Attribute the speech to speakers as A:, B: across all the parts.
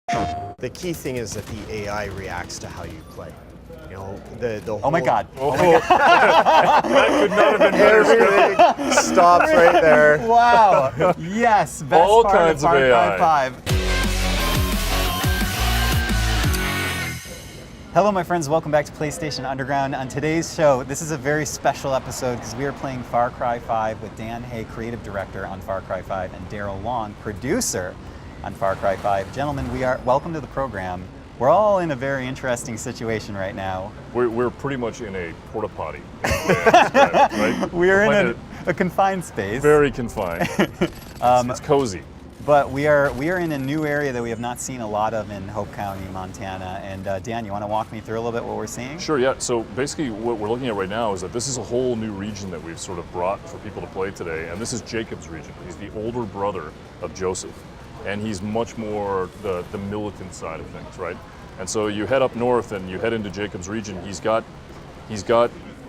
A: The key thing is that the AI reacts to how you play. You know, the whole...
B: Oh my God.
C: Oh my God. That could not have been better.
A: Everything stops right there.
B: Wow. Yes. Best
C: All
B: part
C: kinds
B: of
C: of
B: Far
C: AI.
B: Cry 5. Hello, my friends. Welcome back to PlayStation Underground. On today's show, this is a very special episode because we are playing Far Cry 5 with Dan Hay, creative director on Far Cry 5, and Daryl Long, producer on Far Cry 5. Gentlemen, welcome to the program. We're all in a very interesting situation right now.
C: We're pretty much in a porta potty, right?
B: We're in a confined space.
C: Very confined. It's cozy.
B: But we are in a new area that we have not seen a lot of in Hope County, Montana. And Dan, you want to walk me through a little bit what we're seeing?
C: Sure, yeah. So basically what we're looking at right now is that this is a whole new region that we've sort of brought for people to play today. And this is Jacob's region. He's the older brother of Joseph. And he's much more the militant side of things, right? And so you head up north and you head into Jacob's region. He's got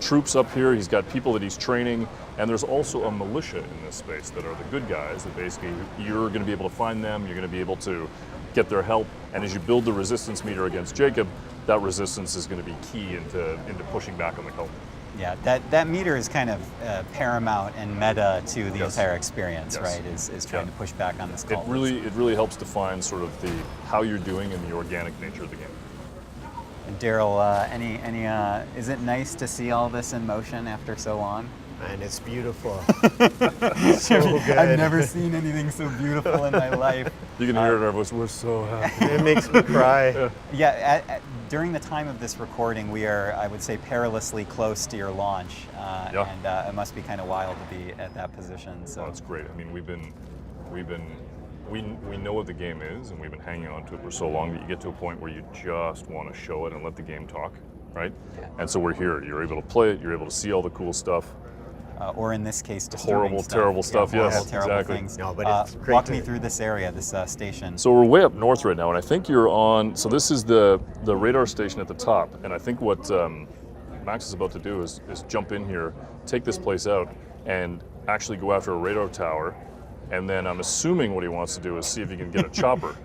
C: troops up here, he's got people that he's training, and there's also a militia in this space that are the good guys that basically you're going to be able to find them, you're going to be able to get their help, and as you build the resistance meter against Jacob, that resistance is going to be key into pushing back on the cult.
B: Yeah, that meter is kind of paramount and meta to the entire experience, right? Is trying to push back on this cult.
C: It really helps define sort of the how you're doing and the organic nature of the game.
B: And Daryl, is it nice to see all this in motion after so long?
A: Man, it's beautiful. So good.
B: I've never seen anything so beautiful in my life.
C: You can hear it in our voice. We're so happy.
A: It makes me cry.
B: Yeah, during the time of this recording, we are, I would say, perilously close to your launch, and it must be kind of wild to be at that position. So
C: that's great. I mean, we know what the game is, and we've been hanging on to it for so long that you get to a point where you just want to show it and let the game talk, right? Yeah. And so we're here. You're able to play it. You're able to see all the cool stuff.
B: Or in this case,
C: horrible, terrible stuff.
B: Yeah,
C: yes,
B: terrible
C: exactly.
B: Things.
A: No, but it's great.
B: Walk me through this area, this station.
C: So we're way up north right now, and I think you're on. So this is the radar station at the top, and I think what Max is about to do is jump in here, take this place out, and actually go after a radar tower. And then I'm assuming what he wants to do is see if he can get a chopper.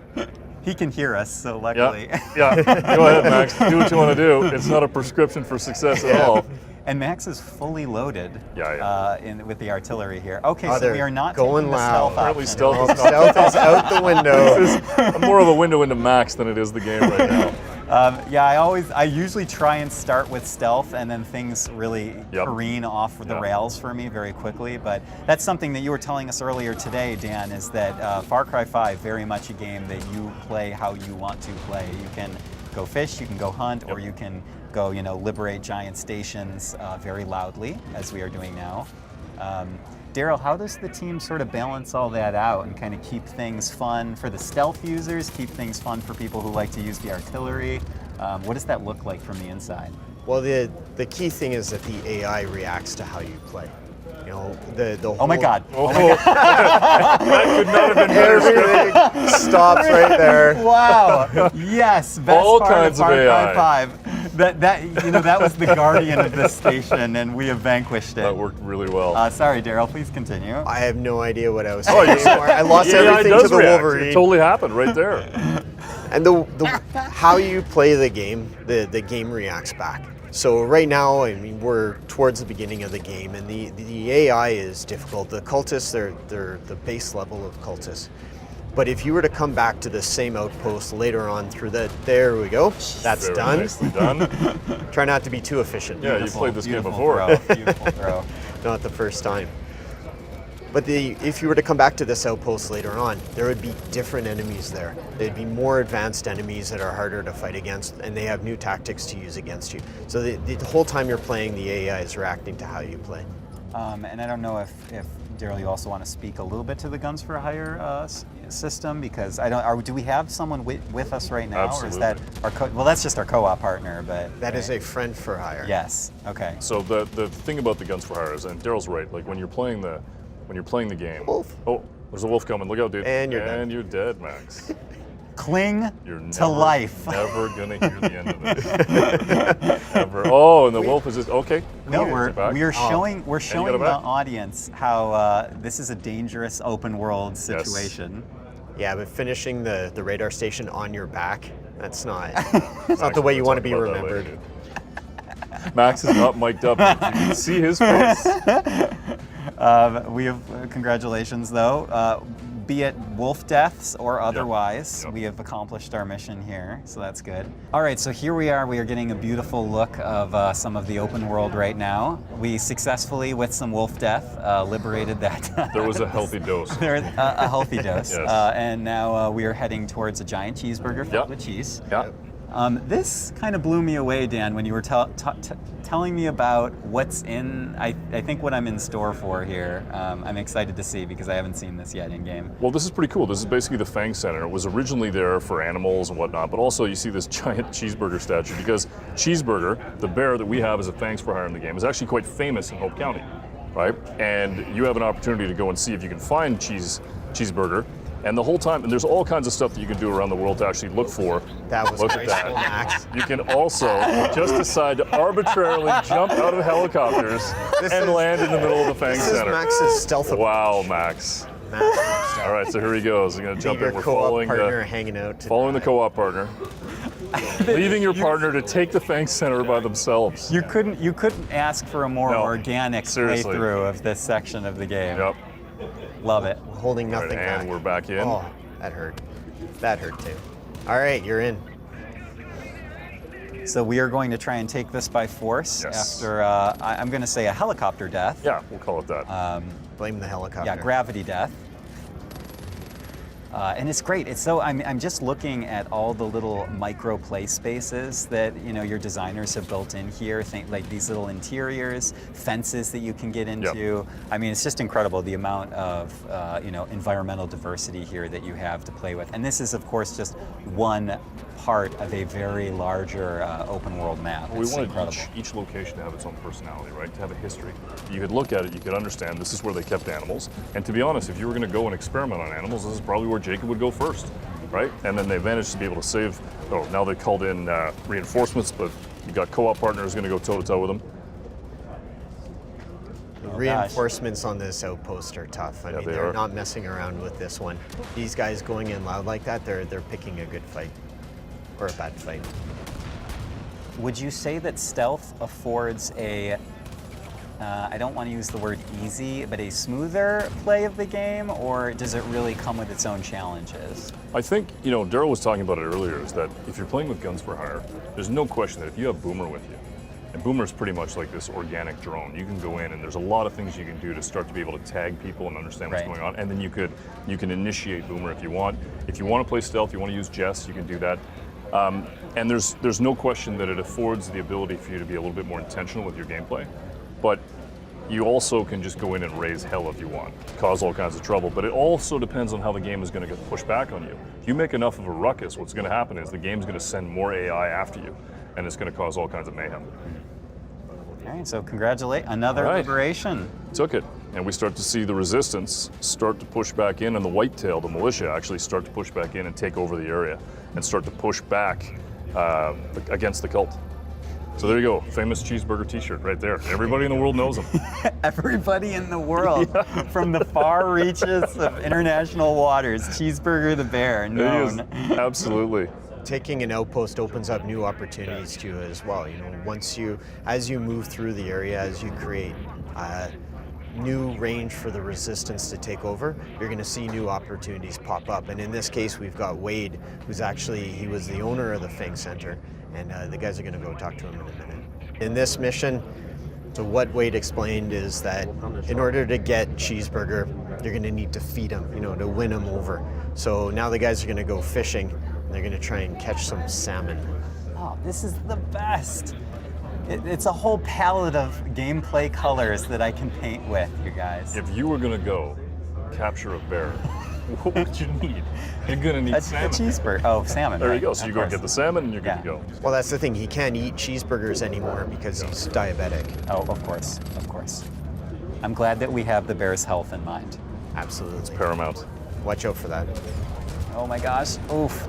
B: He can hear us, so luckily.
C: Yeah. Go ahead, Max. Do what you want to do. It's not a prescription for success at all.
B: And Max is fully loaded with the artillery here. Okay,
A: so
B: we are not
A: going
B: taking the
A: loud.
B: stealth option.
C: Stealth
A: is out the window.
C: This is more of a window into Max than it is the game right now.
B: I usually try and start with stealth, and then things really careen off the rails for me very quickly. But that's something that you were telling us earlier today, Dan, is that Far Cry 5 very much a game that you play how you want to play. You can go fish, you can go hunt, or you can go, liberate giant stations very loudly, as we are doing now. Daryl, how does the team sort of balance all that out and kind of keep things fun for the stealth users, keep things fun for people who like to use the artillery? What does that look like from the inside?
A: Well, the key thing is that the AI reacts to how you play. You know, the whole...
B: Oh my God.
C: Oh my God. That could not have been better.
A: Everything stops right there.
B: Wow. Yes. Best
C: all
B: part
C: kinds
B: of Far
C: AI.
B: Cry 5. That was the guardian of this station, and we have vanquished it.
C: That worked really well.
B: Sorry, Daryl. Please continue.
A: I have no idea what I was saying anymore. I lost everything
C: AI
A: to the
C: react.
A: Wolverine.
C: It totally happened right there.
A: And the how you play the game, the game reacts back. So right now, I mean, we're towards the beginning of the game, and the AI is difficult. The cultists, they're the base level of cultists. But if you were to come back to the same outpost later on through there we go. That's
C: Very
A: done.
C: nicely done.
A: Try not to be too efficient.
C: Yeah, you played this game before.
B: Beautiful throw.
A: Not the first time. But if you were to come back to this outpost later on, there would be different enemies there. There'd be more advanced enemies that are harder to fight against, and they have new tactics to use against you. So the whole time you're playing, the AI is reacting to how you play.
B: And I don't know if Daryl, you also want to speak a little bit to the Guns for Hire system, because do we have someone with us right now,
C: Absolutely.
B: or is that well, that's just our co-op partner, but
A: that is a friend for hire.
B: Yes. Okay.
C: So the thing about the Guns for Hire is, and Daryl's right, like when you're playing the game.
A: Wolf.
C: Oh, there's a wolf coming. Look out, dude.
A: And you're
C: dead, Max.
B: Cling
C: You're
B: to life.
C: Never gonna hear the end of it. Ever. Oh, and the wolf is just okay.
B: No,
C: Cool.
B: we're showing the
C: back.
B: audience how this is a dangerous open world situation.
A: Yeah, but finishing the radar station on your back, that's not, it's not the way you want to be remembered.
C: Max is not mic'd up. You can see his face.
B: We have congratulations, though. Be it wolf deaths or otherwise,
C: Yep.
B: we have accomplished our mission here, so that's good. All right, so here we are. We are getting a beautiful look of some of the open world right now. We successfully, with some wolf death, liberated that.
C: There was a healthy dose.
B: There, a healthy dose.
C: Yes.
B: And now we are heading towards a giant cheeseburger filled with cheese.
C: Yeah.
B: This kind of blew me away, Dan, when you were telling me about what's in, I think what I'm in store for here. I'm excited to see because I haven't seen this yet in game.
C: Well, this is pretty cool. This is basically the Fang Center. It was originally there for animals and whatnot, but also you see this giant cheeseburger statue because Cheeseburger, the bear that we have as a Fangs for Hire in the game, is actually quite famous in Hope County, right? And you have an opportunity to go and see if you can find Cheeseburger. And the whole time, and there's all kinds of stuff that you can do around the world to actually look for.
A: That was
C: Look at
A: graceful,
C: that.
A: Max.
C: You can also just decide to arbitrarily jump out of helicopters and land in the middle of the Fang
A: This is
C: Center.
A: Max's stealth approach.
C: Wow, Max. All right, so here he goes. I'm going to jump
A: Your
C: in. We're
A: co-op
C: following
A: partner
C: the
A: hanging out.
C: following the co-op partner, leaving your partner to take the Fang Center by themselves.
B: You couldn't ask for a more
C: No,
B: organic
C: seriously.
B: playthrough of this section of the game.
C: Yep.
B: Love it.
A: Holding
C: All right,
A: nothing
C: and
A: back.
C: we're back in.
A: Oh, that hurt. That hurt too. All right, you're in.
B: So we are going to try and take this by force
C: Yes.
B: after, I'm going to say a helicopter death.
C: Yeah, we'll call it that.
A: Blame the helicopter.
B: Yeah, gravity death. And it's great. It's so I'm just looking at all the little micro play spaces that your designers have built in here. Think like these little interiors, fences that you can get into. I mean, it's just incredible the amount of environmental diversity here that you have to play with. And this is, of course, just one part of a very larger open world map.
C: We
B: It's
C: wanted
B: incredible.
C: each location to have its own personality, right? To have a history. You could look at it, you could understand this is where they kept animals. And to be honest, if you were going to go and experiment on animals, this is probably where Jacob would go first, right? And then they managed to be able to save. Oh, now they called in reinforcements, but you got co-op partners going to go toe-to-toe with them.
A: The reinforcements on this outpost are tough. I mean,
C: they
A: they're
C: are.
A: not messing around with this one. These guys going in loud like that, they're picking a good fight or a bad fight.
B: Would you say that stealth affords a, I don't want to use the word easy, but a smoother play of the game, or does it really come with its own challenges?
C: I think, Daryl was talking about it earlier, is that if you're playing with Guns for Hire, there's no question that if you have Boomer with you, and Boomer's pretty much like this organic drone, you can go in and there's a lot of things you can do to start to be able to tag people and understand what's going on, and then you can initiate Boomer if you want. If you want to play stealth, you want to use Jess, you can do that. And there's no question that it affords the ability for you to be a little bit more intentional with your gameplay, but you also can just go in and raise hell if you want, cause all kinds of trouble, but it also depends on how the game is going to get pushed back on you. If you make enough of a ruckus, what's going to happen is the game's going to send more AI after you, and it's going to cause all kinds of mayhem.
B: All right, so congratulate, another liberation.
C: Took it, and we start to see the resistance start to push back in, and the whitetail, the militia, actually start to push back in and take over the area, and start to push back against the cult. So there you go, famous Cheeseburger t-shirt right there. Everybody in the world knows him.
B: Everybody in the world, from the far reaches of international waters, Cheeseburger the bear, known.
C: Absolutely.
A: Taking an outpost opens up new opportunities to you as well. As you move through the area, as you create new range for the resistance to take over, you're going to see new opportunities pop up. And in this case, we've got Wade, he was the owner of the Fang Center, and the guys are going to go talk to him in a minute. In this mission, so what Wade explained is that in order to get Cheeseburger, you're going to need to feed him, to win him over. So now the guys are going to go fishing. They're going to try and catch some salmon.
B: Oh, this is the best. It's a whole palette of gameplay colors that I can paint with, you guys.
C: If you were going to go capture a bear, what would you need? You're going to need salmon.
B: A cheeseburger. Oh, salmon.
C: There
B: right,
C: you go. So you go and
B: course.
C: get the salmon and you're good to go.
A: Well, that's the thing. He can't eat cheeseburgers anymore because he's diabetic.
B: Oh, of course, of course. I'm glad that we have the bear's health in mind.
A: Absolutely.
C: It's paramount.
A: Watch out for that.
B: Oh my gosh, oof.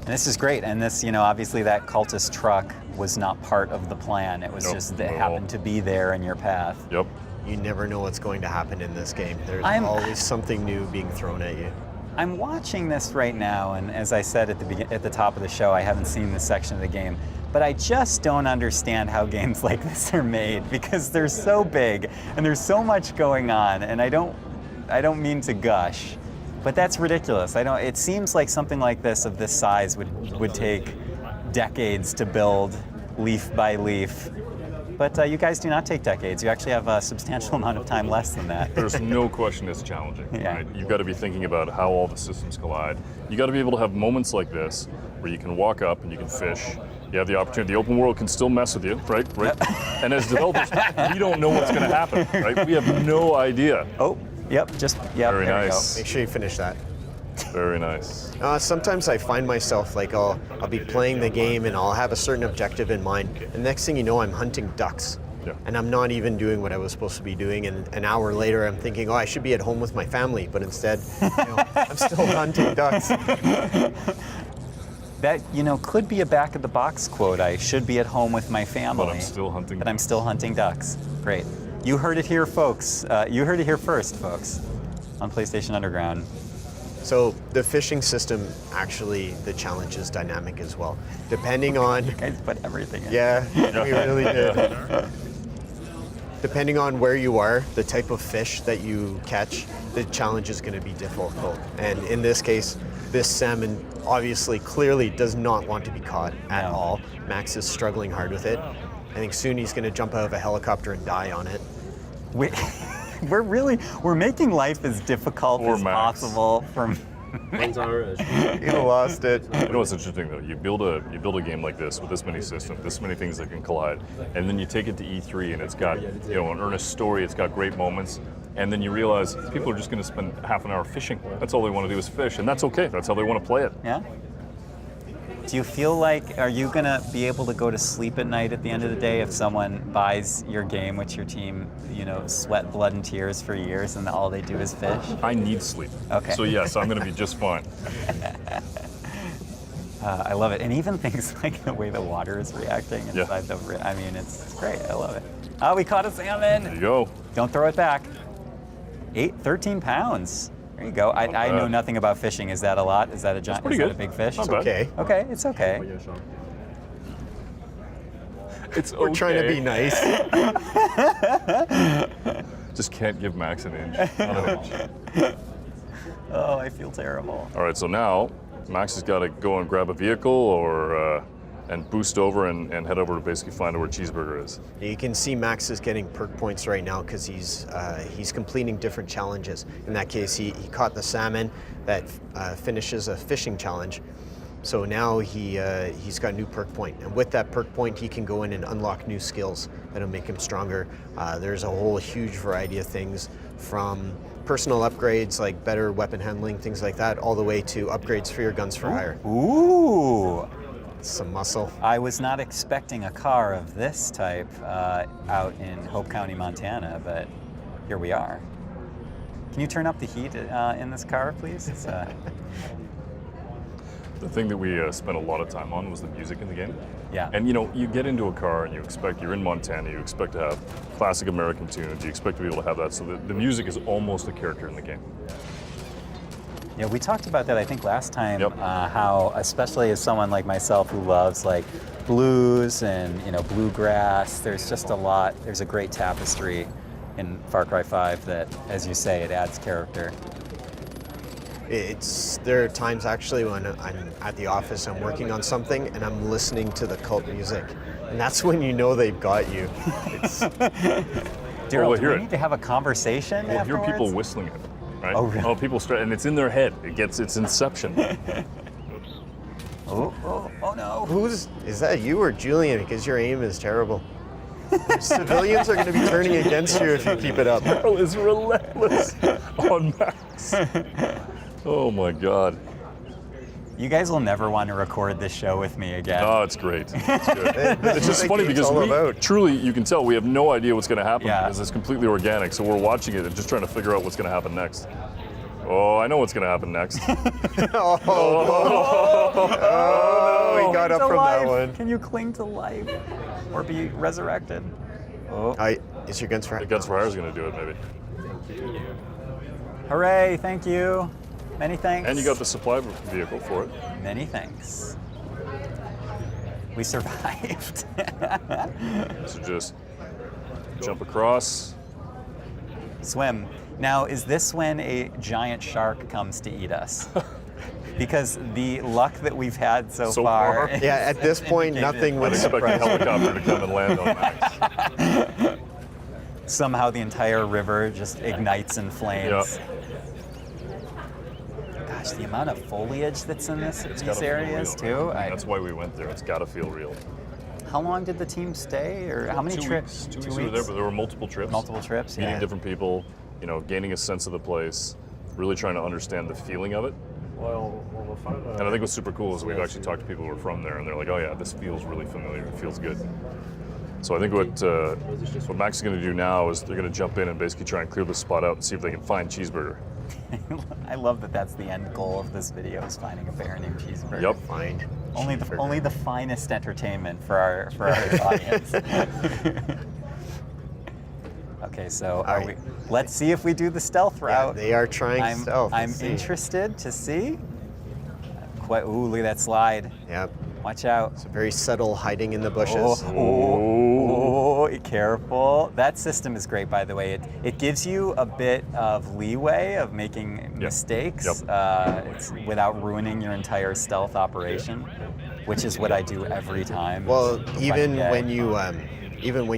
B: And this is great, and this, obviously that cultist truck was not part of the plan. It was just that it happened to be there in your path.
C: Yep.
A: You never know what's going to happen in this game. There's always something new being thrown at you.
B: I'm watching this right now, and as I said at the top of the show, I haven't seen this section of the game, but I just don't understand how games like this are made, because they're so big and there's so much going on, and I don't mean to gush, but that's ridiculous. It seems like something like this of this size would take decades to build, leaf by leaf. But you guys do not take decades. You actually have a substantial amount of time less than that.
C: There's no question it's challenging.
B: Yeah.
C: Right? You've got to be thinking about how all the systems collide. You got to be able to have moments like this where you can walk up and you can fish. You have the opportunity. The open world can still mess with you, right? And as developers, we don't know what's going to happen, right? We have no idea.
B: Oh, yep,
C: Very nice.
A: Make sure you finish that.
C: Very nice.
A: Sometimes I find myself like I'll be playing the game and I'll have a certain objective in mind, and next thing you know, I'm hunting ducks.
C: Yeah.
A: And I'm not even doing what I was supposed to be doing, and an hour later I'm thinking, oh, I should be at home with my family, but instead, I'm still hunting ducks.
B: That, could be a back of the box quote. I should be at home with my family.
C: But I'm still hunting
B: But I'm still hunting ducks. Great. You heard it here, folks. You heard it here first, folks, on PlayStation Underground.
A: So the fishing system, actually, the challenge is dynamic as well. Depending on...
B: You guys put everything in.
A: Yeah, we really did. Depending on where you are, the type of fish that you catch, the challenge is going to be difficult. And in this case, this salmon obviously clearly does not want to be caught at all. Max is struggling hard with it. I think soon he's going to jump out of a helicopter and die on it.
B: We're making life as difficult
C: Poor
B: as
C: Max.
B: possible from...
A: You lost it.
C: You know what's interesting though? You build a game like this with this many systems, this many things that can collide, and then you take it to E3 and it's got an earnest story, it's got great moments, and then you realize people are just going to spend half an hour fishing. That's all they want to do is fish, and that's okay. That's how they want to play it.
B: Yeah? Do you feel like, are you going to be able to go to sleep at night at the end of the day if someone buys your game, which your team, sweat, blood, and tears for years, and all they do is fish?
C: I need sleep.
B: Okay.
C: So yes, I'm going to be just fine.
B: I love it. And even things like the way the water is reacting inside it's great. I love it. Oh, we caught a salmon.
C: There you go.
B: Don't throw it back. 13 pounds. There you go. I know nothing about fishing. Is that a lot? Is that a giant? Is that a big fish?
C: Not bad.
A: Okay.
B: Okay, it's okay.
A: We're trying to be nice.
C: Just can't give Max an inch. Not an inch.
B: Oh, I feel terrible.
C: All right, so now Max has got to go and grab a vehicle and boost over and head over to basically find out where Cheeseburger is.
A: You can see Max is getting perk points right now because he's completing different challenges. In that case, he caught the salmon that finishes a fishing challenge. So now he's got a new perk point, and with that perk point, he can go in and unlock new skills that'll make him stronger. There's a whole huge variety of things, from personal upgrades like better weapon handling, things like that, all the way to upgrades for your guns for hire.
B: Ooh.
A: Some muscle.
B: I was not expecting a car of this type out in Hope County, Montana, but here we are. Can you turn up the heat in this car, please? It's,
C: The thing that we spent a lot of time on was the music in the game.
B: Yeah.
C: And you get into a car and you're in Montana, you expect to have classic American tunes, you expect to be able to have that, so the music is almost a character in the game.
B: Yeah, we talked about that, I think, last time,
C: Yep.
B: how, especially as someone like myself who loves like blues and bluegrass, there's just a lot, there's a great tapestry in Far Cry 5 that, as you say, it adds character.
A: There are times actually when I'm at the office, I'm working on something, and I'm listening to the cult music, and that's when you know they've got you.
B: Daryl,
C: we'll
B: do
C: hear
B: we
C: it.
B: need to have a conversation
C: We'll hear
B: afterwards?
C: people whistling it, right?
B: Oh, really?
C: people and it's in their head. It's Inception.
B: Oh no.
A: Is that you or Julian? Because your aim is terrible. Civilians are going to be turning against you if you keep it up.
C: Daryl is relentless on Max. Oh my God.
B: You guys will never want to record this show with me again.
C: Oh, it's great. It's good. It's just
A: what
C: funny
A: the game's
C: because
A: all
C: we
A: about.
C: truly, you can tell we have no idea what's going to happen
B: Yeah.
C: because it's completely organic. So we're watching it and just trying to figure out what's going to happen next. Oh, I know what's going to happen next.
A: Oh, he got
B: He's
A: up from that
B: alive.
A: one.
B: Can you cling to life or be resurrected? Oh.
A: Is your guns for
C: The Guns for Hire is going to do it, maybe.
B: Hooray, thank you. Many thanks.
C: And you got the supply vehicle for it.
B: Many thanks. We survived.
C: So just jump across.
B: Swim. Now, is this when a giant shark comes to eat us? Because the luck that we've had so far.
A: Yeah, at this point, nothing would
C: I'd expect a
A: surprise me.
C: helicopter to come and land on Max.
B: Somehow the entire river just ignites in flames. Gosh, the amount of foliage that's in these areas too.
C: That's why we went there. It's got to feel real.
B: How long did the team stay, or how many trips?
C: 2 weeks we were there, but there were multiple trips.
B: Multiple trips,
C: Meeting
B: yeah.
C: different people, you know, gaining a sense of the place, really trying to understand the feeling of it. And I think what's super cool is we've actually talked to people who are from there, and they're like, "Oh yeah, this feels really familiar. It feels good." So I think what Max is going to do now is they're going to jump in and basically try and clear the spot out and see if they can find Cheeseburger.
B: I love that that's the end goal of this video, is finding a bear named Cheeseburger.
C: Yep.
A: Find
B: Only the finest entertainment for our audience. Okay, so let's see if we do the stealth route.
A: Yeah, they are trying stealth.
B: I'm
A: Let's see.
B: interested to see. Ooh, look at that slide.
A: Yep.
B: Watch out.
A: It's very subtle, hiding in the bushes.
B: Oh, careful. That system is great, by the way. It gives you a bit of leeway of making mistakes it's without ruining your entire stealth operation, which is what I do every time.
A: Well, even when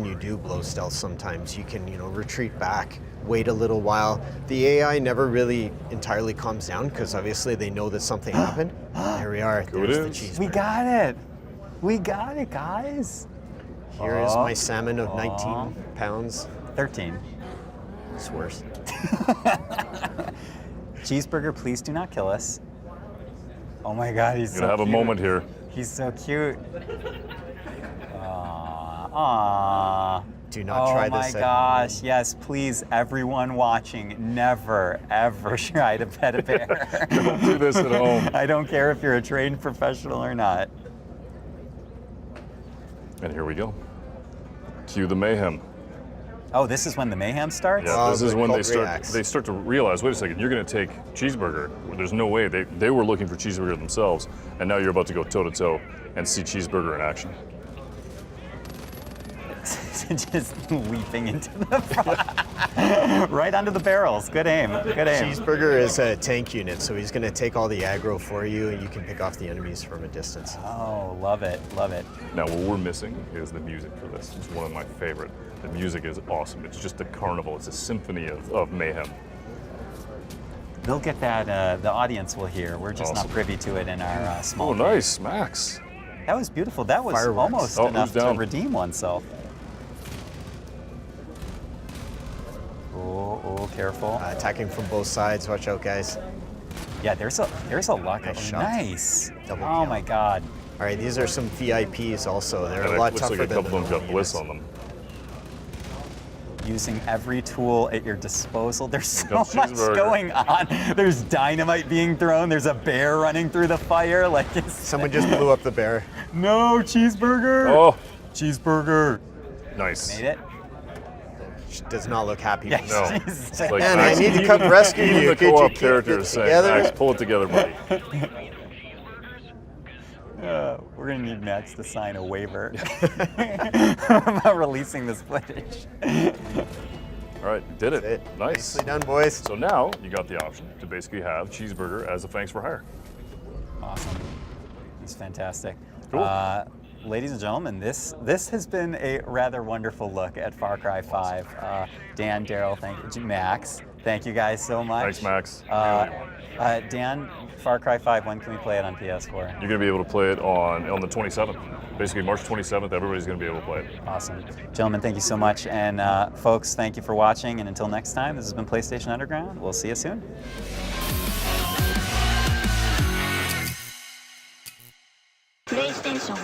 A: you do blow stealth, sometimes you can, retreat back, wait a little while. The AI never really entirely calms down because obviously they know that something happened. There we are. There's the cheeseburger.
B: We got it. We got it, guys.
A: Here is my salmon of 19 pounds.
B: 13.
A: It's worse.
B: Cheeseburger, please do not kill us. Oh my God, he's so
C: You're gonna have
B: cute.
C: a moment here.
B: He's so cute. Aww.
A: Do not try
B: Oh my
A: this.
B: gosh, yes, please, everyone watching, never, ever try to pet a bear.
C: Don't do this at home.
B: I don't care if you're a trained professional or not.
C: And here we go. Cue the mayhem.
B: Oh, this is when the mayhem starts?
C: Yeah, this is when they
A: cult reacts.
C: start to realize, wait a second, you're going to take Cheeseburger. There's no way. They were looking for Cheeseburger themselves, and now you're about to go toe-to-toe and see Cheeseburger in action.
B: Just leaping into the front. Right onto the barrels. Good aim. Good aim.
A: Cheeseburger is a tank unit, so he's going to take all the aggro for you, and you can pick off the enemies from a distance.
B: Oh, love it. Love it.
C: Now, what we're missing is the music for this. It's one of my favorite. The music is awesome. It's just a carnival. It's a symphony of mayhem.
B: They'll get that, the audience will hear. We're just not privy to it in our small
C: Oh,
B: game.
C: nice, Max.
B: That was beautiful. That was
A: Fireworks.
B: almost
C: Oh,
B: enough
C: who's down?
B: to redeem oneself. Oh, careful.
A: Attacking from both sides. Watch out, guys.
B: Yeah, there's a lot.
A: Nice shot.
B: Nice.
A: Double
B: Oh
A: kill.
B: my God.
A: All right, these are some VIPs also. They're
C: And
A: a
C: it
A: lot
C: looks
A: tougher
C: like a
A: than
C: couple
A: the
C: of them got
A: normal
C: bliss
A: units.
C: on them.
B: Using every tool at your disposal. There's so
C: comes
B: much
C: Cheeseburger.
B: going on. There's dynamite being thrown. There's a bear running through the fire. Like it's
A: Someone just blew up the bear.
B: no Cheeseburger.
C: Oh,
B: Cheeseburger.
C: nice.
B: Made it.
A: She does not look happy.
B: Yeah,
A: with
C: No.
A: that.
B: she's-
C: It's like,
A: Man,
C: Max,
A: I need to
C: even-
A: come rescue
C: even
A: you.
C: the
A: Could you
C: co-op
A: keep
C: character
A: it
C: is saying,
A: together?
C: Max, pull it together, buddy.
B: We're gonna need Max to sign a waiver about releasing this footage.
C: All right, you did it.
A: That's it.
C: Nice.
A: Nicely done, boys.
C: So now you got the option to basically have Cheeseburger as a thanks for hire.
B: Awesome. It's fantastic.
C: Cool.
B: Ladies and gentlemen, this has been a rather wonderful look at Far Cry 5. Dan, Daryl, thank you. Max, thank you guys so much.
C: Thanks, Max.
B: Dan, Far Cry 5, when can we play it on PS4?
C: You're going to be able to play it on the 27th. Basically, March 27th, everybody's going to be able to play it.
B: Awesome. Gentlemen, thank you so much. And folks, thank you for watching. And until next time, this has been PlayStation Underground. We'll see you soon.
D: PlayStation